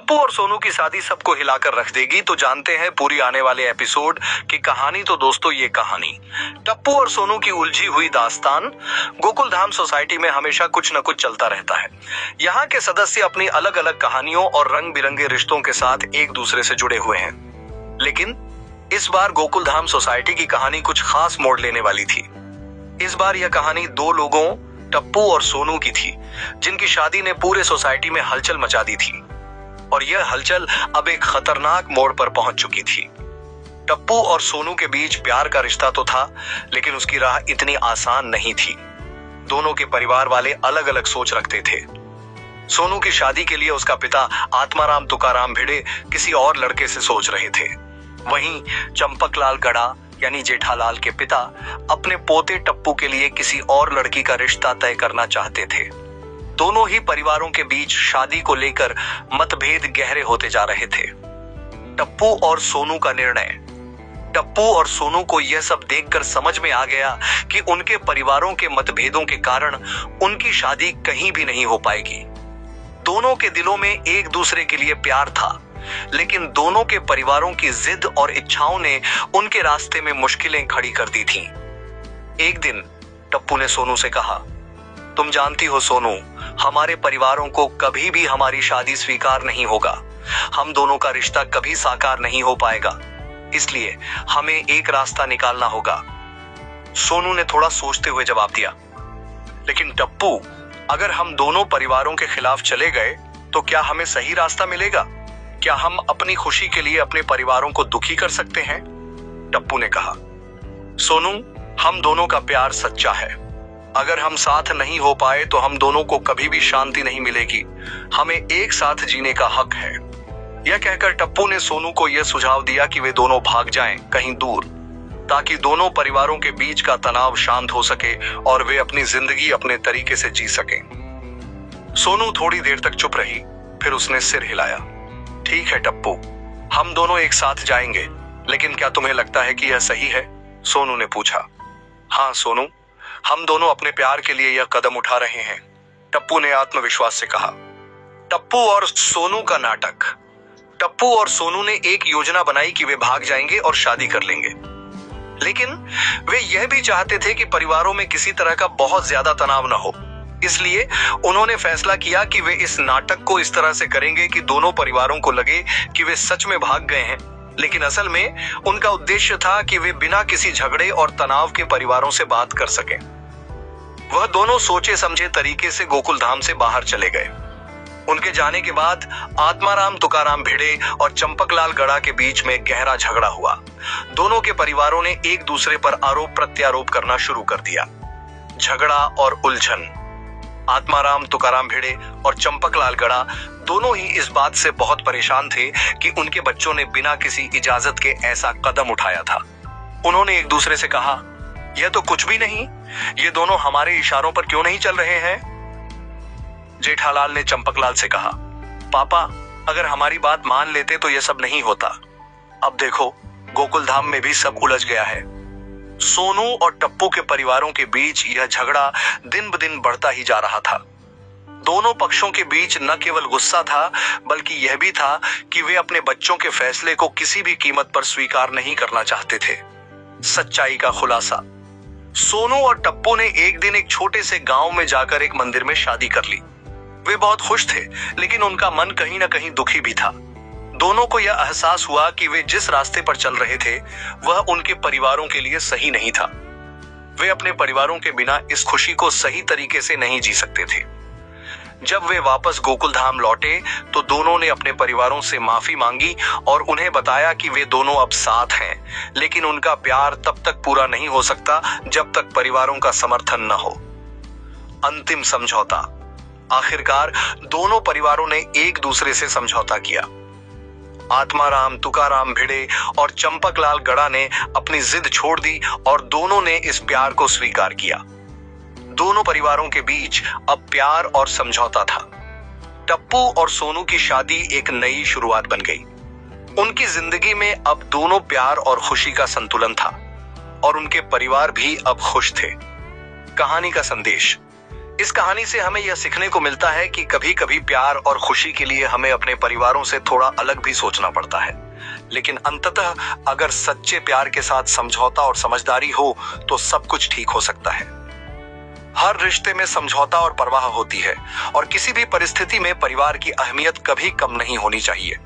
टप्पू और सोनू की शादी सबको हिलाकर रख देगी, तो जानते हैं पूरी आने वाले एपिसोड की कहानी। तो दोस्तों, ये कहानी टप्पू और सोनू की उलझी हुई दास्तान। गोकुल धाम सोसाइटी में हमेशा कुछ न कुछ चलता रहता है। यहाँ के सदस्य अपनी अलग अलग कहानियों और रंग बिरंगे रिश्तों के साथ एक दूसरे से जुड़े हुए हैं, लेकिन इस बार गोकुल धाम सोसाइटी की कहानी कुछ खास मोड़ लेने वाली थी। इस बार यह कहानी दो लोगों, टप्पू और सोनू की थी, जिनकी शादी ने पूरे सोसाइटी में हलचल मचा दी थी। और यह हलचल अब एक खतरनाक मोड़ पर पहुंच चुकी थी। टप्पू और सोनू के बीच प्यार का रिश्ता तो था, लेकिन उसकी राह इतनी आसान नहीं थी। दोनों के परिवार वाले अलग अलग सोच रखते थे। सोनू की शादी के लिए उसका पिता आत्माराम तुकाराम भिड़े किसी और लड़के से सोच रहे थे। वहीं चंपकलाल गड़ा यानी जेठालाल के पिता अपने पोते टप्पू के लिए किसी और लड़की का रिश्ता तय करना चाहते थे। दोनों ही परिवारों के बीच शादी को लेकर मतभेद गहरे होते जा रहे थे। टप्पू और सोनू का निर्णय। टप्पू और सोनू को यह सब देखकर समझ में आ गया कि उनके परिवारों के मतभेदों के कारण उनकी शादी कहीं भी नहीं हो पाएगी। दोनों के दिलों में एक दूसरे के लिए प्यार था, लेकिन दोनों के परिवारों की जिद और इच्छाओं ने उनके रास्ते में मुश्किलें खड़ी कर दी थीं। एक दिन टप्पू ने सोनू से कहा, तुम जानती हो सोनू, हमारे परिवारों को कभी भी हमारी शादी स्वीकार नहीं होगा। हम दोनों का रिश्ता कभी साकार नहीं हो पाएगा, इसलिए हमें एक रास्ता निकालना होगा। सोनू ने थोड़ा सोचते हुए जवाब दिया, लेकिन टप्पू, अगर हम दोनों परिवारों के खिलाफ चले गए तो क्या हमें सही रास्ता मिलेगा? क्या हम अपनी खुशी के लिए अपने परिवारों को दुखी कर सकते हैं? टप्पू ने कहा, सोनू, हम दोनों का प्यार सच्चा है। अगर हम साथ नहीं हो पाए तो हम दोनों को कभी भी शांति नहीं मिलेगी। हमें एक साथ जीने का हक है। यह कहकर टप्पू ने सोनू को यह सुझाव दिया कि वे दोनों भाग जाएं कहीं दूर, ताकि दोनों परिवारों के बीच का तनाव शांत हो सके और वे अपनी जिंदगी अपने तरीके से जी सकें। सोनू थोड़ी देर तक चुप रही, फिर उसने सिर हिलाया। ठीक है टप्पू, हम दोनों एक साथ जाएंगे, लेकिन क्या तुम्हें लगता है कि यह सही है? सोनू ने पूछा। हाँ सोनू, हम दोनों अपने प्यार के लिए यह कदम उठा रहे हैं, टप्पू ने आत्मविश्वास से कहा। टप्पू और सोनू का नाटक। टप्पू और सोनू ने एक योजना बनाई कि वे भाग जाएंगे और शादी कर लेंगे, लेकिन वे यह भी चाहते थे कि परिवारों में किसी तरह का बहुत ज्यादा तनाव न हो। इसलिए उन्होंने फैसला किया कि वे इस नाटक को इस तरह से करेंगे कि दोनों परिवारों को लगे कि वे सच में भाग गए हैं, लेकिन असल में उनका उद्देश्य था कि वे बिना किसी झगड़े और तनाव के परिवारों से बात कर सकें। वह दोनों सोचे समझे तरीके से गोकुल धाम से बाहर चले गए। उनके जाने के बाद आत्माराम तुकाराम भिड़े और चंपकलाल गड़ा के बीच में गहरा झगड़ा हुआ। दोनों के परिवारों ने एक दूसरे पर आरोप प्रत्यारोप करना शुरू कर दिया। झगड़ा और उलझन। आत्माराम तुकाराम भिड़े और चंपकलाल गड़ा दोनों ही इस बात से बहुत परेशान थे कि उनके बच्चों ने बिना किसी इजाजत के ऐसा कदम उठाया था। उन्होंने एक दूसरे से कहा, यह तो कुछ भी नहीं, ये दोनों हमारे इशारों पर क्यों नहीं चल रहे हैं? जेठालाल ने चंपकलाल से कहा, पापा, अगर हमारी बात मान लेते तो यह सब नहीं होता। अब देखो, गोकुल धाम में भी सब उलझ गया है। सोनू और टप्पू के परिवारों के बीच यह झगड़ा दिन ब दिन बढ़ता ही जा रहा था। दोनों पक्षों के बीच न केवल गुस्सा था, बल्कि यह भी था कि वे अपने बच्चों के फैसले को किसी भी कीमत पर स्वीकार नहीं करना चाहते थे। सच्चाई का खुलासा। सोनू और टप्पू ने एक दिन एक छोटे से गांव में जाकर एक मंदिर में शादी कर ली। वे बहुत खुश थे, लेकिन उनका मन कहीं न कहीं दुखी भी था। दोनों को यह एहसास हुआ कि वे जिस रास्ते पर चल रहे थे वह उनके परिवारों के लिए सही नहीं था। वे अपने परिवारों के बिना इस खुशी को सही तरीके से नहीं जी सकते थे। जब वे वापस गोकुल धाम लौटे तो दोनों ने अपने परिवारों से माफी मांगी और उन्हें बताया कि वे दोनों अब साथ हैं, लेकिन उनका प्यार तब तक पूरा नहीं हो सकता जब तक परिवारों का समर्थन न हो। अंतिम समझौता। आखिरकार दोनों परिवारों ने एक दूसरे से समझौता किया। आत्माराम तुकाराम भिड़े और चंपकलाल गड़ा ने अपनी जिद छोड़ दी और दोनों ने इस प्यार को स्वीकार किया। दोनों परिवारों के बीच अब प्यार और समझौता था। टप्पू और सोनू की शादी एक नई शुरुआत बन गई। उनकी जिंदगी में अब दोनों प्यार और खुशी का संतुलन था और उनके परिवार भी अब खुश थे। कहानी का संदेश। इस कहानी से हमें यह सीखने को मिलता है कि कभी कभी प्यार और खुशी के लिए हमें अपने परिवारों से थोड़ा अलग भी सोचना पड़ता है, लेकिन अंततः अगर सच्चे प्यार के साथ समझौता और समझदारी हो तो सब कुछ ठीक हो सकता है। हर रिश्ते में समझौता और परवाह होती है और किसी भी परिस्थिति में परिवार की अहमियत कभी कम नहीं होनी चाहिए।